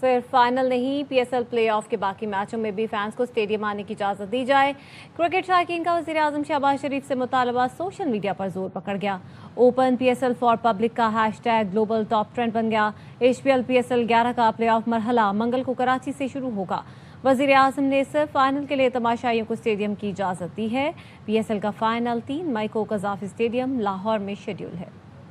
सिर्फ फाइनल नहीं, PSL playoff के बाकी मैचों में भी फैंस को स्टेडियम आने की इजाजत दी जाए। क्रिकेट शायकीन का वज़ीर-ए-आज़म शहबाज शरीफ से मुतालबा सोशल मीडिया पर जोर पकड़ गया। ओपन पीएसएल फॉर पब्लिक का हैशटैग ग्लोबल टॉप ट्रेंड बन गया। एचपीएल पीएसएल 11 का प्लेऑफ मरहला मंगल को कराची से शुरू होगा। वज़ीर-ए-आज़म ने सिर्फ फाइनल के लिए तमाशाइयों को स्टेडियम की इजाजत दी है। पीएसएल का फाइनल 3 मई को कज़ाफ़ी स्टेडियम लाहौर में शेड्यूल है।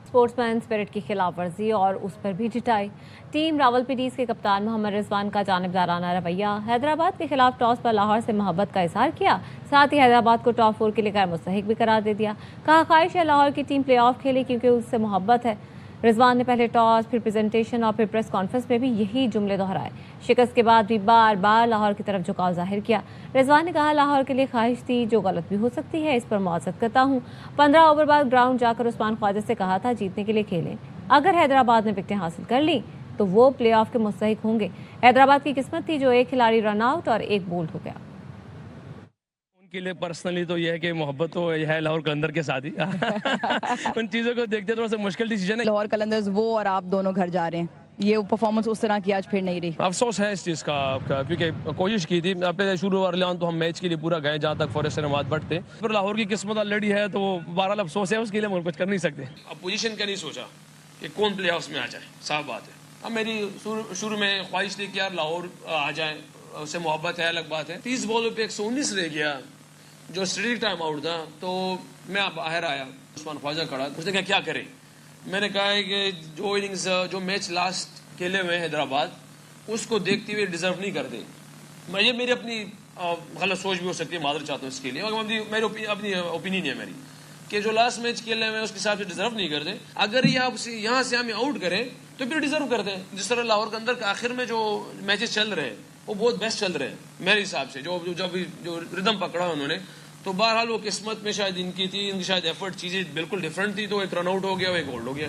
स्पोर्ट्समैन स्पिरिट की खिलाफ वर्जी और उस पर भी जिताई। टीम रावलपिंडी के कप्तान मोहम्मद रिजवान का जानिबदाराना रवैया। हैदराबाद के खिलाफ टॉस पर लाहौर से मोहब्बत का इजहार किया, साथ ही हैदराबाद को टॉप 4 के लिए गैर मुस्तहिक भी करार दे दिया। कहा ख्वाहिश है लाहौर की टीम प्लेऑफ खेले क्योंकि उससे मोहब्बत है। रिजवान ने पहले टॉस, फिर प्रेजेंटेशन और फिर प्रेस कॉन्फ्रेंस में भी यही जुमले दोहराए। शिकस्त के बाद भी बार बार लाहौर की तरफ झुकाव जाहिर किया। रिजवान ने कहा लाहौर के लिए ख्वाहिश थी जो गलत भी हो सकती है, इस पर मुआज़त करता हूँ। 15 ओवर बाद ग्राउंड जाकर उस्मान ख्वाजा से कहा था जीतने के लिए खेलें। अगर हैदराबाद ने विकेटें हासिल कर ली तो वो प्लेऑफ के मुस्तहिक होंगे। हैदराबाद की किस्मत थी जो एक खिलाड़ी रन आउट और एक बोल्ड हो गया। के लिए पर्सनली तो यह है कि मोहब्बत तो है लाहौर कलंदर के साथ ही उन चीज़ों को देखते थोड़ा सा मुश्किल डिसीजन है। लाहौर कलंदर्स वो और आप दोनों घर जा रहे हैं, ये परफॉर्मेंस उस तरह की आज फिर नहीं रही। अफसोस है इस चीज़ का आपका, क्योंकि कोशिश की थी पहले शुरू वाले तो हम मैच के लिए पूरा गए जहाँ तक फॉरेस्ट नवाज बट थे, पर लाहौर की किस्मत ऑलरेडी है तो बहरहाल अफसोस है, उसके लिए हम कुछ कर नहीं सकते। अब पोजीशन का नहीं सोचा कि कौन प्ले ऑफ्स में आ जाए, साफ बात है। अब मेरी शुरू में ख्वाहिश थी कि यार लाहौर आ जाए, उससे मोहब्बत है, अलग बात है। 30 बॉलों पे 119 रह गया जो स्ट्रेटिक टाइम आउट था, तो मैं बाहर आया, उस्मान ख्वाजा खड़ा, उसने कहा क्या करें। मैंने कहा है कि जो इनिंग्स जो मैच लास्ट खेले हुए हैदराबाद उसको देखते हुए डिजर्व नहीं करते। मैं ये मेरी अपनी गलत सोच भी हो सकती है, मादर चाहता हूँ इसके लिए, मेरी अपनी ओपिनियन है मेरी कि जो लास्ट मैच खेले हुए उसके हिसाब से डिजर्व नहीं करते। अगर ये आप यहाँ से हमें आउट करें तो फिर डिजर्व करते हैं। जिस तरह लाहौर के अंदर आखिर में जो मैचेस चल रहे हैं वो बहुत बेस्ट चल रहे हैं मेरे हिसाब से, जो रिदम पकड़ा उन्होंने, तो बहरहाल वो किस्मत में शायद इनकी थी, इनकी शायद एफर्ट चीज़ें बिल्कुल डिफरेंट थी, तो एक रन आउट हो गया, एक होल्ड हो गया।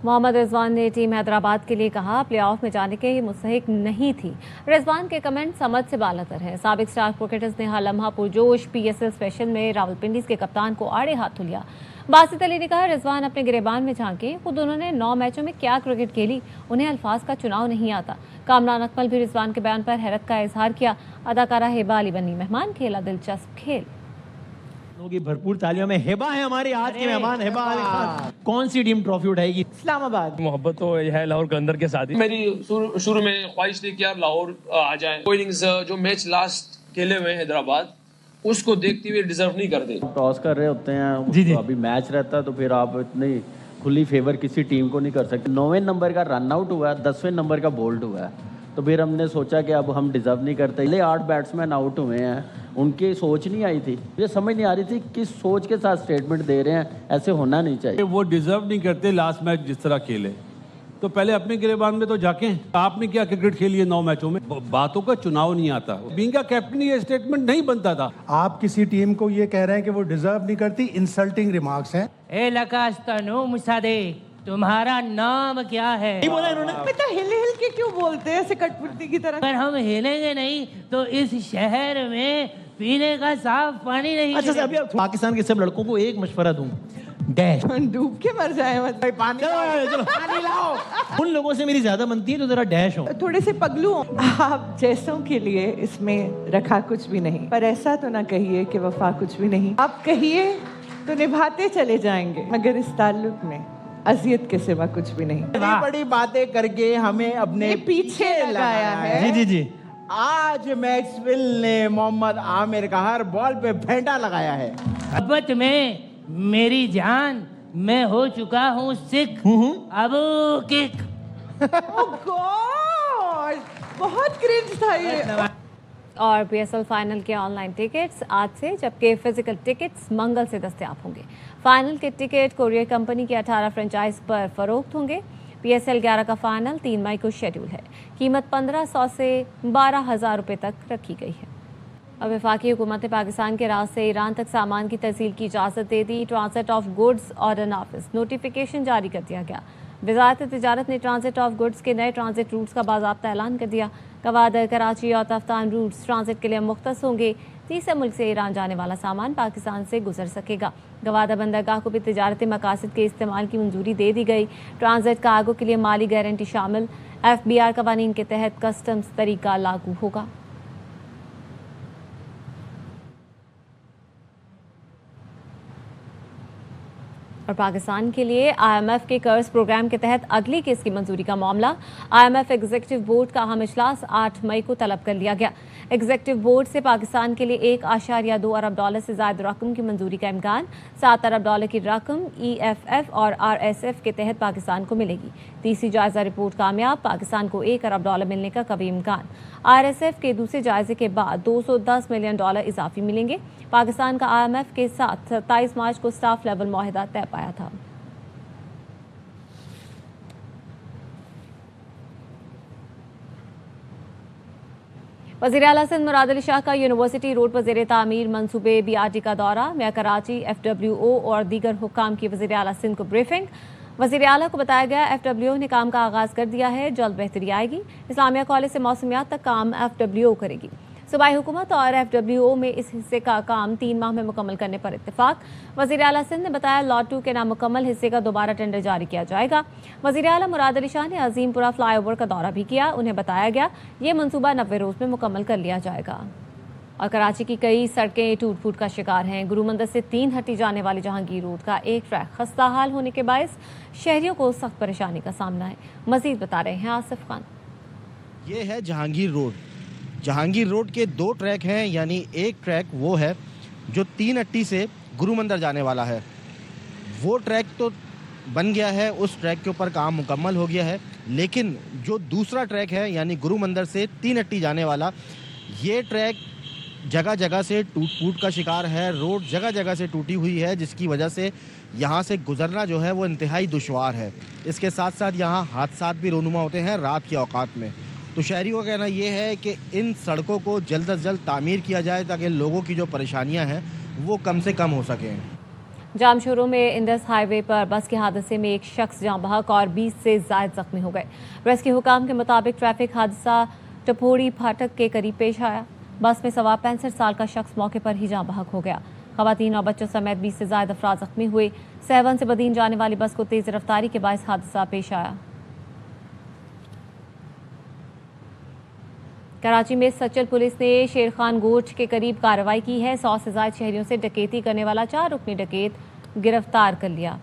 मोहम्मद रिजवान ने टीम हैदराबाद के लिए कहा प्लेऑफ में जाने के मुस्तहिक नहीं थी। रिजवान के कमेंट समझ से बालातर हैं। साबिक स्टार क्रिकेटर्स ने हर लम्हा पुरजोश पीएसएल स्पेशल में रावलपिंडी के कप्तान को आड़े हाथ लिया। बासित अली ने कहा रिजवान अपने गिरेबान में झांके, खुद उन्होंने 9 मैचों में क्या क्रिकेट खेली, उन्हें अल्फाज का चुनाव नहीं आता। कामरान अकमल भी रिजवान के बयान पर हैरत का इजहार किया। अदाकारा हिबा अली बनी मेहमान, खेला दिलचस्प खेल। की भरपूर तालियों में हिबा है हमारी आज की मेहमान। हिबा अली खान कौन सी टीम ट्रॉफी उठाएगी? इस्लामाबाद। मोहब्बत तो है लाहौर कलंदर के साथ ही। मेरी शुरू में ख्वाहिश थी कि यार लाहौर आ जाए, इनिंग्स जो मैच लास्ट खेले हुए हैदराबाद उसको देखते हुए डिजर्व नहीं करते। टॉस कर रहे होते हैं जी जी। तो अभी मैच रहता है तो फिर आप इतनी खुली फेवर किसी टीम को नहीं कर सकते। 9वें नंबर का रन आउट हुआ है, 10वें नंबर का बोल्ड हुआ है, तो फिर हमने सोचा कि अब हम डिजर्व नहीं करते। पहले 8 बैट्समैन आउट हुए हैं, उनकी सोच नहीं आई थी, मुझे समझ नहीं आ रही थी किस सोच के साथ स्टेटमेंट दे रहे हैं, ऐसे होना नहीं चाहिए। वो डिजर्व नहीं करते लास्ट मैच जिस तरह खेले, तो पहले अपने गिरेबान में तो जाके आपने क्या क्रिकेट खेली है 9 मैचों में, बातों का चुनाव नहीं आता। बीइंग का कैप्टन ये स्टेटमेंट नहीं बनता था। आप किसी टीम को ये कह रहे हैं कि वो डिजर्व नहीं करती, इंसल्टिंग रिमार्क्स हैं। ए लकास्तनो मुसादे, तुम्हारा नाम क्या है? नहीं बोला इन्होंने। बेटा हिल हिल के क्यों बोलते हैं ऐसे कठपुतली की तरह? अगर हम हिलेंगे नहीं तो इस शहर में पीने का साफ पानी नहीं। अच्छा अभी पाकिस्तान के सब लड़कों को एक मशवरा दूं, डैश डूब के मर जाए मत। पानी चलो पानी लाओ। उन लोगों से मेरी ज्यादा बनती है तो जरा डैश हो। थोड़े से पगलू आप जैसों के लिए इसमें रखा कुछ भी नहीं, पर ऐसा तो ना कहिए कि वफा कुछ भी नहीं। आप कहिए तो निभाते चले जाएंगे, मगर इस ताल्लुक में अजियत के सिवा कुछ भी नहीं। बड़ी बड़ी बातें करके हमें अपने पीछे लगाया है। जी जी जी। आज मैक्सवेल ने मोहम्मद आमिर का हर बॉल पे फेंटा लगाया है। मोहब्बत में मेरी जान, मैं हो चुका हूँ सिख, अब किक। ओह गॉड, बहुत क्रिंज था ये। और पीएसएल फाइनल के ऑनलाइन टिकट्स आज से, जबकि फिजिकल टिकट्स मंगल से दस्तयाब होंगे। फाइनल के टिकट कोरियर कंपनी के 18 फ्रेंचाइज पर फरोख्त होंगे। पीएसएल 11 का फाइनल 3 मई को शेड्यूल है। कीमत 1500 से 12,000 रुपये तक रखी गई है। अब वफाकी हुकूमत ने पाकिस्तान के रास्ते से ईरान तक सामान की तहसील की इजाज़त दे दी। ट्रांसिट ऑफ गुड्स ऑर्डर नाफिज, नोटिफिकेशन जारी कर दिया गया। वज़ारत तिजारत ने ट्रांसिट ऑफ गुड्स के नए ट्रांसिट रूट्स का बाज़ाब्ता ऐलान कर दिया। गवादर, कराची और तफ्तान रूट्स ट्रांसिट के लिए मुख्तस होंगे। तीसरे मुल्क से ईरान जाने वाला सामान पाकिस्तान से गुजर सकेगा। गवादर बंदरगाह को भी तिजारती मकासद के इस्तेमाल की मंजूरी दे दी गई। ट्रांसिट कार्गो के लिए माली गारंटी शामिल। FBR कवानीन के तहत कस्टम्स तरीका लागू होगा। और पाकिस्तान के लिए IMF के कर्ज प्रोग्राम के तहत अगली केस की मंजूरी का मामला। IMF एग्जीक्यूटिव बोर्ड का अहम इजलास 8 मई को तलब कर लिया गया। एग्जीक्यूटिव बोर्ड से पाकिस्तान के लिए $1.2 अरब से ज्यादा रकम की मंजूरी का इम्कान। $7 अरब की रकम EFF और RSF के तहत पाकिस्तान को मिलेगी। तीसरी जायजा रिपोर्ट कामयाब, पाकिस्तान को $1 अरब मिलने का कभी इम्कान। RSF के दूसरे जायजे के बाद $210 मिलियन इजाफी मिलेंगे। पाकिस्तान का IMF के साथ 27 मार्च को स्टाफ लेवल मुआहिदा तय पाया था। वज़ीर आला सिंध मुराद अली शाह का यूनिवर्सिटी रोड पर ज़ेरे तामीर मनसूबे BRT का दौरा। मेयर कराची, FWO और दीगर हुक्काम की वज़ीर आला सिंध को ब्रीफिंग। वज़ीर आला को बताया गया FWO ने काम का आगाज़ कर दिया है, जल्द बेहतरी आएगी। इस्लामिया कॉलेज से मौसमियात तक काम FWO करेगी। सूबाई हुकूमत और FWO में इस हिस्से का काम 3 माह में मुकम्मल करने पर इत्तेफाक। वज़ीर आला सिंध ने बताया लॉट 2 के नामुकम्मल हिस्से का दोबारा टेंडर जारी किया जाएगा। वज़ीर आला मुराद अली शाह ने अजीमपुरा फ्लाईओवर का दौरा भी किया। उन्हें बताया गया ये मनसूबा 90 रोज़ में मुकम्मल कर लिया जाएगा। और कराची की कई सड़कें टूट फूट का शिकार हैं। गुरु मंदिर से 3 हट्टी जाने वाली जहांगीर रोड का एक ट्रैक खस्ता हाल होने के बायस शहरियों को सख्त परेशानी का सामना है। मजीद बता रहे हैं आसिफ खान। ये है जहांगीर रोड। जहांगीर रोड के 2 ट्रैक हैं, यानी एक ट्रैक वो है जो 3 हट्टी से गुरु मंदिर जाने वाला है। वो ट्रैक तो बन गया है, उस ट्रैक के ऊपर काम मुकम्मल हो गया है। लेकिन जो दूसरा ट्रैक है यानी गुरु मंदिर से 3 हट्टी जाने वाला, ये ट्रैक जगह जगह से टूट फूट का शिकार है। रोड जगह जगह से टूटी हुई है, जिसकी वजह से यहाँ से गुजरना जो है वो इंतहाई दुश्वार है। इसके साथ साथ यहाँ हादसा भी रोनुमा होते हैं रात के औकात में। तो शहरियों का कहना ये है कि इन सड़कों को जल्द अज जल्द तामीर किया जाए ताकि लोगों की जो परेशानियां हैं वो कम से कम हो सकें। जामशोरों में इंडस हाईवे पर बस के हादसे में एक शख्स जाँ बहक और 20 से ज्यादा जख्मी हो गए। रेस्क्यू हुकाम के मुताबिक ट्रैफिक हादसा टपोरी फाटक के करीब पेश आया। बस में सवार 65 साल का शख्स मौके पर ही जाँ बहक हो गया। खवातीन और बच्चों समेत 20 से ज्यादा अफराद जख्मी हुए। सहवन से बदीन जाने वाली बस को तेज रफ्तारी के बायस हादसा पेश आया। कराची में सचल पुलिस ने शेर खान गोठ के करीब कार्रवाई की है। 100 से ज्यादा शहरियों से डकैती करने वाला 4 रुकनी डकैत गिरफ्तार कर लिया।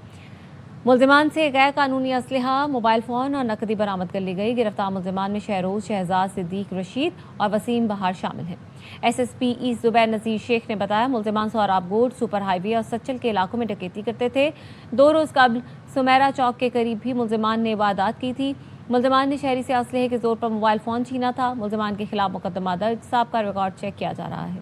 मुल्जिमान से गैर कानूनी असलहा, मोबाइल फ़ोन और नकदी बरामद कर ली गई। गिरफ्तार मुल्जिमान में शहरोज, शहजाद, सिद्दीक, रशीद और वसीम बहार शामिल हैं। SSP ईस्ट ज़ुबैर नज़ीर शेख ने बताया मुल्जिमान सोहराब गोठ, सुपर हाईवे और सचल के इलाकों में डकैती करते थे। 2 रोज़ कबल सुमेरा चौक के करीब भी मुल्जिमान ने वारदात की थी। मुल्जिमान ने शहरी से असलहे के जोर पर मोबाइल फ़ोन छीना था। मुल्जिमान के खिलाफ मुकदमा दर्ज, साहब का रिकॉर्ड चेक किया जा रहा है।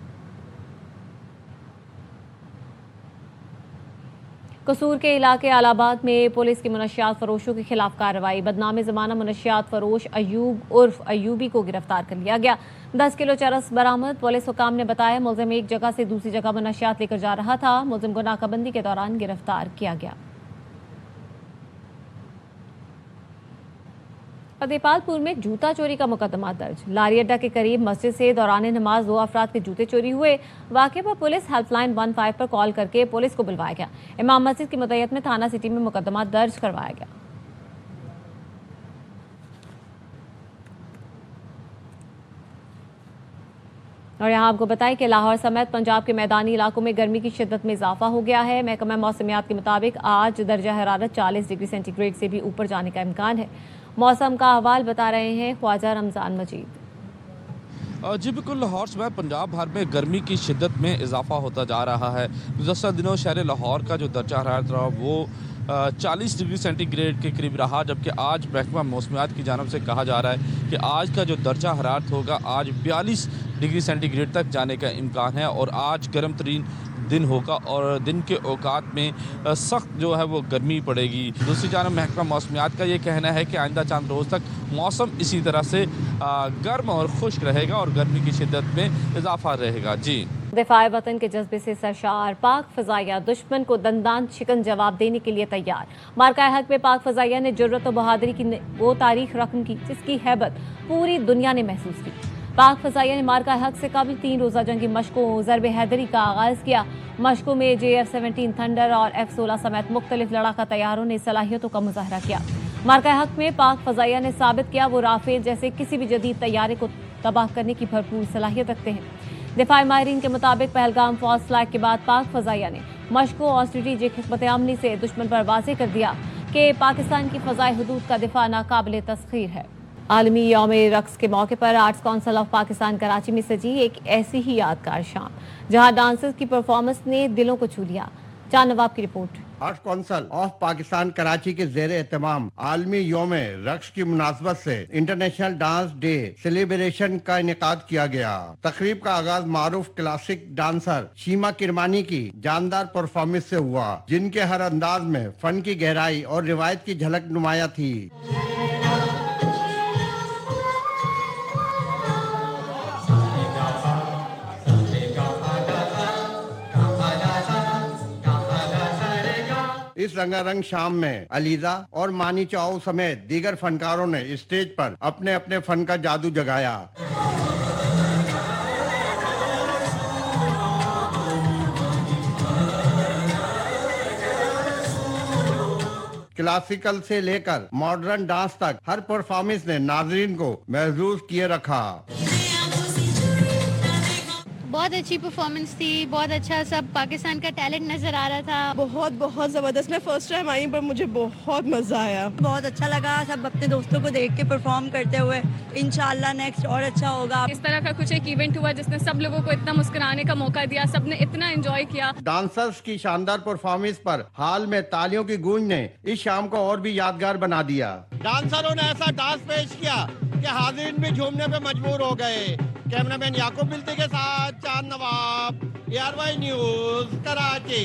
कसूर के इलाके आलाबाद में पुलिस की मुनशियात फरोशों के खिलाफ कार्रवाई। बदनाम ज़माना मुनशियात फरोश अयूब उर्फ अयूबी को गिरफ्तार कर लिया गया। 10 किलो चरस बरामद। पुलिस हुकाम ने बताया मुल्जिम एक जगह से दूसरी जगह मुनशियात लेकर जा रहा था। मुल्जिम को नाकाबंदी के दौरान गिरफ्तार किया गया। फतेहपालपुर में जूता चोरी का मुकदमा दर्ज। लारी अड्डा के करीब मस्जिद से दौरान नमाज 2 अफराद के जूते चोरी हुए। वाक़े पर पुलिस हेल्पलाइन 15 पर कॉल करके पुलिस को बुलवाया गया। इमाम मस्जिद की मुद्दत में थाना सिटी में मुकदमा दर्ज करवाया गया। और यहाँ आपको बताएं कि लाहौर समेत पंजाब के मैदानी इलाकों में गर्मी की शिद्दत में इजाफा हो गया है। महकमा मौसमियात के मुताबिक आज दर्जा हरारत 40 डिग्री सेंटीग्रेड से भी ऊपर जाने का इम्कान है। मौसम का अहवाल बता रहे हैं ख्वाजा रमज़ान मजीद। जी बिल्कुल, लाहौर समेत पंजाब भर में गर्मी की शिद्दत में इजाफा होता जा रहा है। गुज़श्ता दिनों शहर लाहौर का जो दर्जा हरारत रहा वो 40 डिग्री सेंटीग्रेड के करीब रहा, जबकि आज महकमा मौसमियात की जानब से कहा जा रहा है कि आज का जो दर्जा हरारत होगा आज 42 डिग्री सेंटीग्रेड तक जाने का इम्कान है और आज गर्म तरीन दिन होगा और दिन के औकात में सख्त जो है वो गर्मी पड़ेगी। दूसरी जानब महकमा मौसमियात का ये कहना है कि आइंदा चंद रोज़ तक मौसम इसी तरह से गर्म और खुश्क रहेगा और गर्मी की शिद्दत में इजाफा रहेगा। जी, दिफाए वतन के जज्बे से सरशार पाक फ़ज़ाइया दुश्मन को दंदान शिकन जवाब देने के लिए तैयार। मार्का हक में पाक फ़ज़ाइया ने जुर्रत और बहादुरी की वो तारीख रकम की जिसकी हैबत पूरी दुनिया ने महसूस की। पाक फ़ज़ाइया ने मार्का हक से कबल 3 रोज़ा जंगी मशकों ज़रब हैदरी का आगाज़ किया। मशकों में JF-17 थंडर और F-16 समेत मुख्तलिफ लड़ाका तैयारों ने सलाहियतों का मुजाहरा किया। मार्का हक में पाक फजाइया ने साबित किया वो राफेल जैसे किसी भी जदीद तैयारे को तबाह करने की भरपूर सलाहियत रखते हैं। दिफाई माहिरीन के मुताबिक पहलगाम फॉल्स फ्लैग के बाद पाक फजाइया ने मशकों और स्ट्रेटेजिक हिकमत अमली से दुश्मन पर वाज़ेह कर दिया कि पाकिस्तान की फ़ज़ाई हुदूद का दिफा नाकाबिल तस्खीर है। आलमी यौम रक्स के मौके पर arts council of Pakistan Karachi में सजी एक ऐसी ही यादगार शाम, जहां डांसर्स की परफॉर्मेंस ने दिलों को छू लिया। चांद नवाब की report. Arts council of Pakistan Karachi के ज़ेर एहतमाम आलमी यौम रक्स की मुनासबत से इंटरनेशनल डांस डे सेलिब्रेशन का इनेकाद किया गया। तकरीब का आगाज मारूफ क्लासिक डांसर शीमा किरमानी की जानदार परफॉर्मेंस से हुआ, जिनके हर अंदाज में फन की गहराई और रिवायत की झलक नुमाया थी। इस रंगारंग शाम में अलीजा और मानी चाओ समेत दीगर फनकारों ने स्टेज पर अपने अपने फन का जादू जगाया। क्लासिकल से लेकर मॉडर्न डांस तक हर परफॉर्मेंस ने नाजरीन को महजूज किए रखा। बहुत अच्छी परफॉर्मेंस थी, बहुत अच्छा सब पाकिस्तान का टैलेंट नजर आ रहा था। बहुत जबरदस्त। मैं फर्स्ट टाइम आई पर मुझे बहुत मजा आया, बहुत अच्छा लगा सब अपने दोस्तों को देख के परफॉर्म करते हुए। इंशाल्लाह नेक्स्ट और अच्छा होगा। इस तरह का कुछ एक इवेंट हुआ जिसने सब लोगों को इतना मुस्कुराने का मौका दिया, सबने इतना एंजॉय किया। डांसर्स की शानदार परफॉर्मेंस पर हाल में तालियों की गूंज ने इस शाम को और भी यादगार बना दिया। डांसरों ने ऐसा डांस पेश किया कि हाज़रीन भी झूमने पे मजबूर हो गए। कैमरामैन याकूब बिल्ती के साथ चांद नवाब, ARY न्यूज़ कराची।